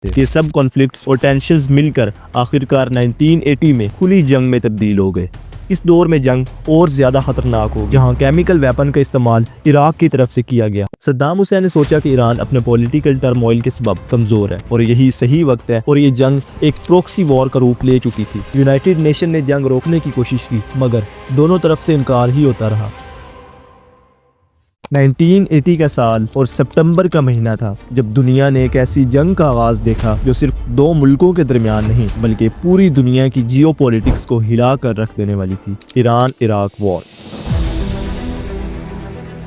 थे। ये सब कॉन्फ्लिक्ट्स और टेंशंस मिलकर आखिरकार 1980 में खुली जंग में तब्दील हो गए। इस दौर में जंग और ज्यादा खतरनाक हो, जहां केमिकल वेपन का इस्तेमाल इराक की तरफ से किया गया। सद्दाम हुसैन ने सोचा कि ईरान अपने पॉलिटिकल टर्मोइल के सबब कमजोर है और यही सही वक्त है, और ये जंग एक प्रॉक्सी वॉर का रूप ले चुकी थी। यूनाइटेड नेशन ने जंग रोकने की कोशिश की, मगर दोनों तरफ से इनकार ही होता रहा। 1980 का साल और सितंबर का महीना था जब दुनिया ने एक ऐसी जंग का आगाज देखा जो सिर्फ दो मुल्कों के दरमियान नहीं बल्कि पूरी दुनिया की जियोपॉलिटिक्स को हिला कर रख देने वाली थी। Iran Iraq war.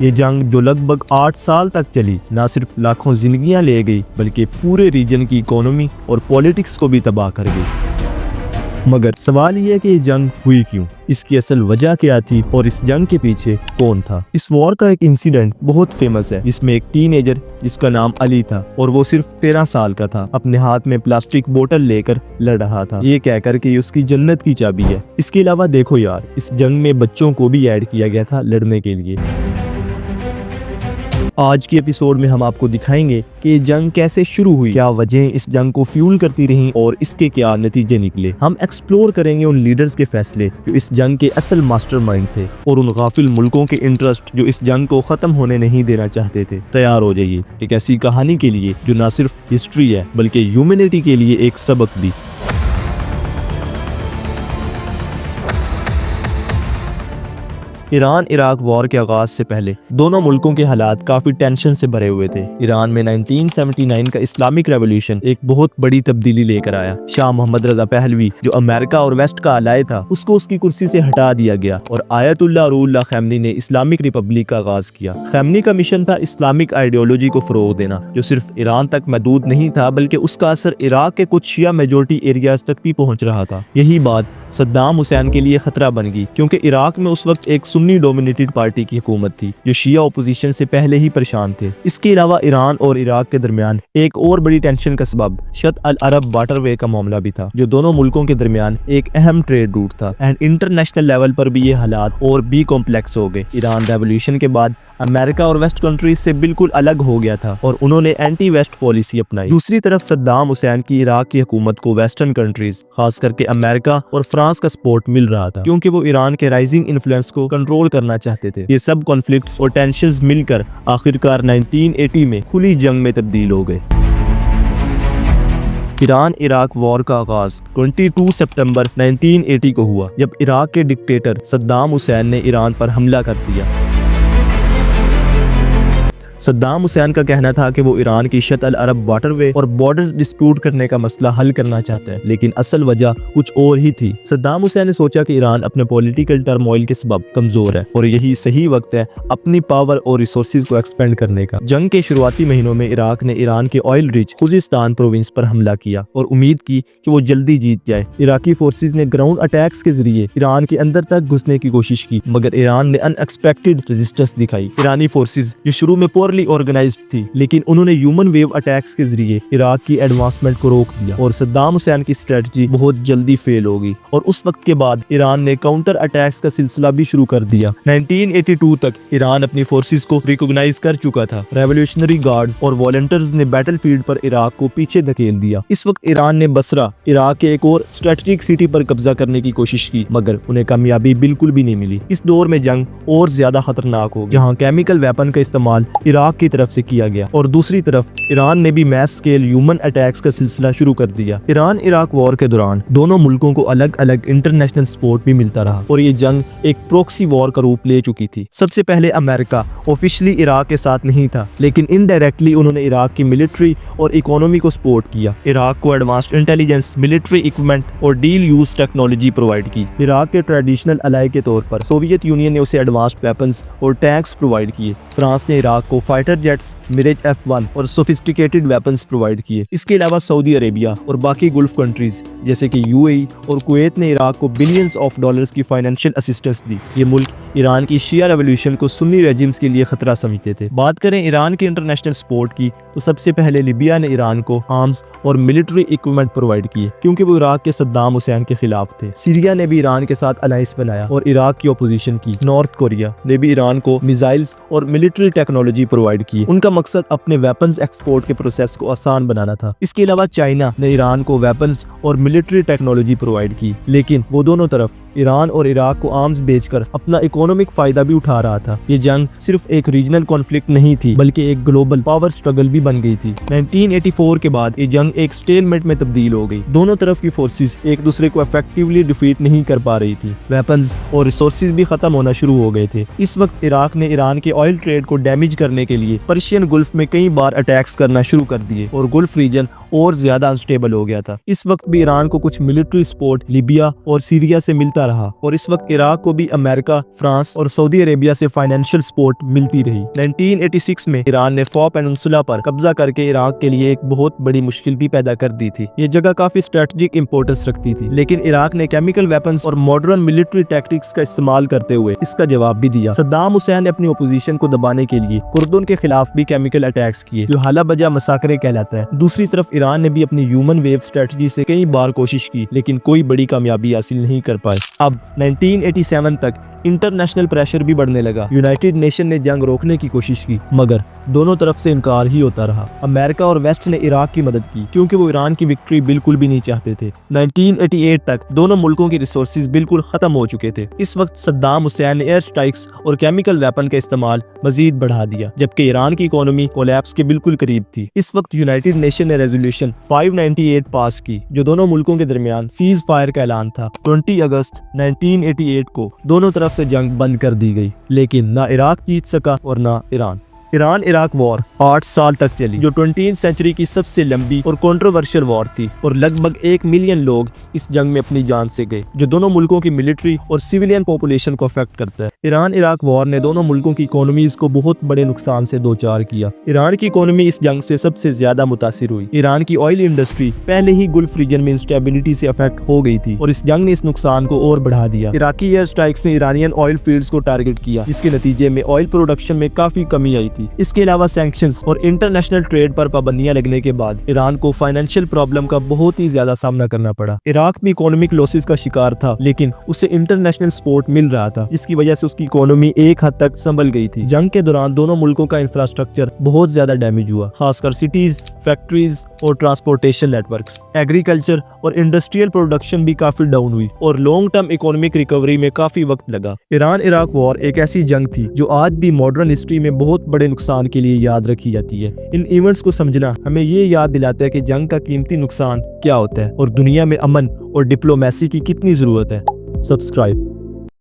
ये जंग जो लगभग 8 साल तक चली, ना सिर्फ लाखों जिंदगियां ले गई बल्कि पूरे रीजन की इकोनॉमी और पॉलिटिक्स को भी तबाह कर गई। मगर सवाल ये है कि ये जंग हुई क्यों, इसकी असल वजह क्या थी और इस जंग के पीछे कौन था। इस वॉर का एक इंसिडेंट बहुत फेमस है, जिसमें एक टीनेजर जिसका नाम अली था और वो सिर्फ 13 साल का था, अपने हाथ में प्लास्टिक बोतल लेकर लड़ रहा था, ये कहकर कि उसकी जन्नत की चाबी है। इसके अलावा देखो यार, इस जंग में बच्चों को भी ऐड किया गया था लड़ने के लिए। आज के एपिसोड में हम आपको दिखाएंगे कि ये जंग कैसे शुरू हुई, क्या वजह इस जंग को फ्यूल करती रहीं और इसके क्या नतीजे निकले। हम एक्सप्लोर करेंगे उन लीडर्स के फैसले जो इस जंग के असल मास्टरमाइंड थे और उन गाफिल मुल्कों के इंटरेस्ट जो इस जंग को खत्म होने नहीं देना चाहते थे। तैयार हो जाइए एक ऐसी कहानी के लिए जो न सिर्फ हिस्ट्री है बल्कि ह्यूमैनिटी के लिए एक सबक भी। ईरान इराक वॉर के आगाज से पहले दोनों मुल्कों के हालात काफी टेंशन से भरे हुए थे। ईरान में 1979 का इस्लामिक रेवोल्यूशन एक बहुत बड़ी तब्दीली लेकर आया। शाह मोहम्मद रजा पहलवी जो अमेरिका और वेस्ट का अलाय था, उसको उसकी कुर्सी से हटा दिया गया और आयतुल्लाह रूहुल्लाह खैमनी ने इस्लामिक रिपब्लिक का आगाज किया। खैमनी का मिशन था इस्लामिक आइडियोलॉजी को फरोग देना, जो सिर्फ ईरान तक महदूद नहीं था बल्कि उसका असर इराक के कुछ शिया मेजोरिटी एरियाज तक भी पहुंच रहा था। यही बात सद्दाम हुसैन के लिए खतरा बन गई, क्योंकि इराक में उस वक्त एक सुन्नी डोमिनेटेड पार्टी की हुकूमत थी जो शिया ओपोजिशन से पहले ही परेशान थे। इसके अलावा ईरान और इराक के दरमियान एक और बड़ी टेंशन का सबब शत अल अरब वाटरवे का मामला भी था, जो दोनों मुल्कों के दरमियान एक अहम ट्रेड रूट था। एंड इंटरनेशनल लेवल पर भी ये हालात और भी कॉम्प्लेक्स हो गए। ईरान रेवोल्यूशन के बाद अमेरिका और वेस्ट कंट्रीज से बिल्कुल अलग हो गया था और उन्होंने एंटी वेस्ट पॉलिसी अपनाई। दूसरी तरफ सद्दाम हुसैन की इराक की हुकूमत को वेस्टर्न कंट्रीज, खास करके अमेरिका और फ्रांस का सपोर्ट मिल रहा था, क्योंकि वो ईरान के राइजिंग इन्फ्लुएंस को कंट्रोल करना चाहते थे। ये सब कॉन्फ्लिक्ट्स और टेंशंस मिलकर आखिरकार 1980 में खुली जंग में तब्दील हो गए। ईरान इराक वॉर का आगाज 22 सितंबर 1980 को हुआ, जब इराक के डिक्टेटर सद्दाम हुसैन ने ईरान पर हमला कर दिया। सद्दाम हुसैन का कहना था कि वो ईरान की शत अल अरब वाटरवे और बॉर्डर्स डिस्प्यूट करने का मसला हल करना चाहते हैं, लेकिन असल वजह कुछ और ही थी। सद्दाम हुसैन ने सोचा कि ईरान अपने पॉलिटिकल टर्मोइल के सबब कमजोर है और यही सही वक्त है अपनी पावर और रिसोर्सेज को एक्सपेंड करने का। जंग के शुरुआती महीनों में इराक ने ईरान के ऑयल रिच खुजिस्तान प्रोविंस पर हमला किया और उम्मीद की कि वो जल्दी जीत जाए। इराकी फोर्सेज ने ग्राउंड अटैक्स के जरिए ईरान के अंदर तक घुसने की कोशिश की, मगर ईरान ने अनएक्सपेक्टेड रेजिस्टेंस दिखाई। ईरानी फोर्सेज जो शुरू में ऑर्गेनाइज्ड थी, लेकिन उन्होंने ह्यूमन वेव अटैक्स के जरिए इराक की एडवांसमेंट को रोक दिया और सद्दाम हुसैन की स्ट्रेटजी बहुत जल्दी फेल हो गई। और उस वक्त के बाद ईरान ने काउंटर अटैक्स का सिलसिला भी शुरू कर दिया। 1982 तक ईरान अपनी फोर्सेस को रिकॉग्नाइज कर चुका था। रेवोल्यूशनरी गार्ड्स और वॉलंटियर्स ने बैटलफील्ड पर इराक को पीछे धकेल दिया। इस वक्त ईरान ने बसरा, इराक के एक और स्ट्रेटेजिक सिटी पर कब्जा करने की कोशिश की, मगर उन्हें कामयाबी बिल्कुल भी नहीं मिली। इस दौर में जंग और ज्यादा खतरनाक हो, जहां केमिकल वेपन का इस्तेमाल इराक की तरफ से किया गया और दूसरी तरफ ईरान ने भी मैस स्केल ह्यूमन अटैक्स का सिलसिला शुरू कर दिया। ईरान इराक वॉर के दौरान दोनों मुल्कों को अलग अलग इंटरनेशनल सपोर्ट भी मिलता रहा और ये जंग एक प्रॉक्सी वॉर का रूप ले चुकी थी। सबसे पहले अमेरिका ऑफिशियली इराक के साथ नहीं था, लेकिन इनडायरेक्टली उन्होंने इराक की मिलिट्री और इकोनॉमी को सपोर्ट किया। इराक को एडवांस्ड इंटेलिजेंस, मिलिट्री इक्विपमेंट और डील यूज टेक्नोलॉजी प्रोवाइड की। इराक के ट्रेडिशनल अलाय के तौर पर सोवियत यूनियन ने उसे एडवांस्ड वेपन्स और टैंक्स प्रोवाइड किए। फ्रांस ने इराक को फाइटर जेट्स, मिरेज F-1 और सोफिस्टिकेटेड वेपन्स प्रोवाइड किए। इसके अलावा सऊदी अरेबिया और बाकी गुल्फ कंट्रीज जैसे कि यूएई और कुवैत ने इराक को बिलियंस ऑफ डॉलर्स की फाइनेंशियल असिस्टेंस दी। ये मुल्क ईरान की शिया रेवोल्यूशन को सुन्नी रेजिम्स के लिए खतरा समझते थे। बात करें ईरान के इंटरनेशनल सपोर्ट की, तो सबसे पहले लिबिया ने ईरान को आर्म्स और मिलिट्री इक्विपमेंट प्रोवाइड किए, क्योंकि वो इराक के सद्दाम हुसैन के खिलाफ थे। सीरिया ने भी ईरान के साथ अलायंस बनाया और इराक की ओपोजिशन की। नॉर्थ कोरिया ने भी ईरान को मिसाइल्स और मिलिट्री टेक्नोलॉजी प्रोवाइड प्रोवाइड किए। उनका मकसद अपने वेपन्स एक्सपोर्ट के प्रोसेस को आसान बनाना था। इसके अलावा चाइना ने ईरान को वेपन्स और मिलिट्री टेक्नोलॉजी प्रोवाइड की, लेकिन वो दोनों तरफ ईरान और इराक को आर्म्स बेचकर अपना इकोनॉमिक फायदा भी उठा रहा था। ये जंग सिर्फ एक रीजनल कॉन्फ्लिक्ट नहीं थी, बल्कि एक ग्लोबल पावर स्ट्रगल भी बन गई थी। 1984 के बाद ये जंग एक स्टेलमेट में तब्दील हो गई। दोनों तरफ की फोर्सेस एक दूसरे को इफेक्टिवली डिफीट नहीं कर पा रही थी। वेपन्स और रिसोर्सेज भी खत्म होना शुरू हो गए थे। इस वक्त इराक ने ईरान के ऑयल ट्रेड को डैमेज करने के लिए पर्शियन गुल्फ में कई बार अटैक्स करना शुरू कर दिए और गुल्फ रीजन और ज्यादा अनस्टेबल हो गया था। इस वक्त भी ईरान को कुछ मिलिट्री सपोर्ट लीबिया और सीरिया से मिलता रहा और इस वक्त इराक को भी अमेरिका, फ्रांस और सऊदी अरेबिया से फाइनेंशियल सपोर्ट मिलती रही। 1986 में ईरान ने फॉ पेनिनसुला पर कब्जा करके इराक के लिए एक बहुत बड़ी मुश्किल भी पैदा कर दी थी। ये जगह काफी स्ट्रेटेजिक इंपोर्टेंस रखती थी, लेकिन इराक ने केमिकल वेपन्स और मॉडर्न मिलिट्री टैक्टिक्स का इस्तेमाल करते हुए इसका जवाब भी दिया। सद्दाम हुसैन ने अपनी ओपोजिशन को दबाने के लिए कुर्दों के खिलाफ भी केमिकल अटैक्स किए, जो हाला बजा मसाकरे कहलाता है। दूसरी तरफ ईरान ने भी अपनी ह्यूमन वेव स्ट्रेटजी से कई बार कोशिश की, लेकिन कोई बड़ी कामयाबी हासिल नहीं कर पाए। अब 1987 तक इंटरनेशनल प्रेशर भी बढ़ने लगा। यूनाइटेड नेशन ने जंग रोकने की कोशिश की, मगर दोनों तरफ से इनकार ही होता रहा। अमेरिका और वेस्ट ने इराक की मदद की, क्योंकि वो ईरान की विक्ट्री बिल्कुल भी नहीं चाहते थे। 1988 तक दोनों मुल्कों की रिसोर्सेज बिल्कुल खत्म हो चुके थे। इस वक्त सद्दाम हुसैन ने एयर स्ट्राइक्स और केमिकल वेपन का इस्तेमाल मजीद बढ़ा दिया, जबकि ईरान की इकोनॉमी कोलैप्स के बिल्कुल करीब थी। इस वक्त यूनाइटेड नेशन ने रेजोल्यूशन 598 पास की, जो दोनों मुल्कों के दरमियान सीज फायर का ऐलान था। 20 अगस्त 1988 को दोनों तरफ से जंग बंद कर दी गई, लेकिन ना इराक जीत सका और ना ईरान। ईरान इराक वॉर 8 साल तक चली, जो 20वीं सेंचुरी की सबसे लंबी और कंट्रोवर्शियल वॉर थी, और लगभग 1 मिलियन लोग इस जंग में अपनी जान से गए, जो दोनों मुल्कों की मिलिट्री और सिविलियन पॉपुलेशन को अफेक्ट करता है। ईरान इराक वॉर ने दोनों मुल्कों की इकोनॉमीज को बहुत बड़े नुकसान से दो चार किया। ईरान की इकोनॉमी इस जंग से सबसे ज्यादा मुतासिर हुई। ईरान की ऑयल इंडस्ट्री पहले ही गुल्फ रीजन में इंस्टेबिलिटी से अफेक्ट हो गई थी, और इस जंग ने इस नुकसान को और बढ़ा दिया। इराकी एयर स्ट्राइक्स ने ईरानियन ऑयल फील्ड्स को टारगेट किया, जिसके नतीजे में ऑयल प्रोडक्शन में काफी कमी आई थी। इसके अलावा सैंक्शंस और इंटरनेशनल ट्रेड पर पाबंदियां लगने के बाद ईरान को फाइनेंशियल प्रॉब्लम का बहुत ही ज्यादा सामना करना पड़ा। इराक भी इकोनॉमिक लॉसेस का शिकार था, लेकिन उसे इंटरनेशनल सपोर्ट मिल रहा था, जिसकी वजह से उसकी इकोनॉमी एक हद तक संभल गई थी। जंग के दौरान दोनों मुल्कों का इंफ्रास्ट्रक्चर बहुत ज्यादा डैमेज हुआ, खासकर सिटीज, फैक्ट्रीज और ट्रांसपोर्टेशन नेटवर्क्स। एग्रीकल्चर और इंडस्ट्रियल प्रोडक्शन भी काफी डाउन हुई और लॉन्ग टर्म इकोनॉमिक रिकवरी में काफी वक्त लगा। ईरान इराक वॉर एक ऐसी जंग थी जो आज भी मॉडर्न हिस्ट्री में बहुत बड़े नुकसान के लिए याद रखी जाती है। इन इवेंट्स को समझना हमें ये याद दिलाता है कि जंग का कीमती नुकसान क्या होता है और दुनिया में अमन और डिप्लोमेसी की कितनी जरूरत है। सब्सक्राइब।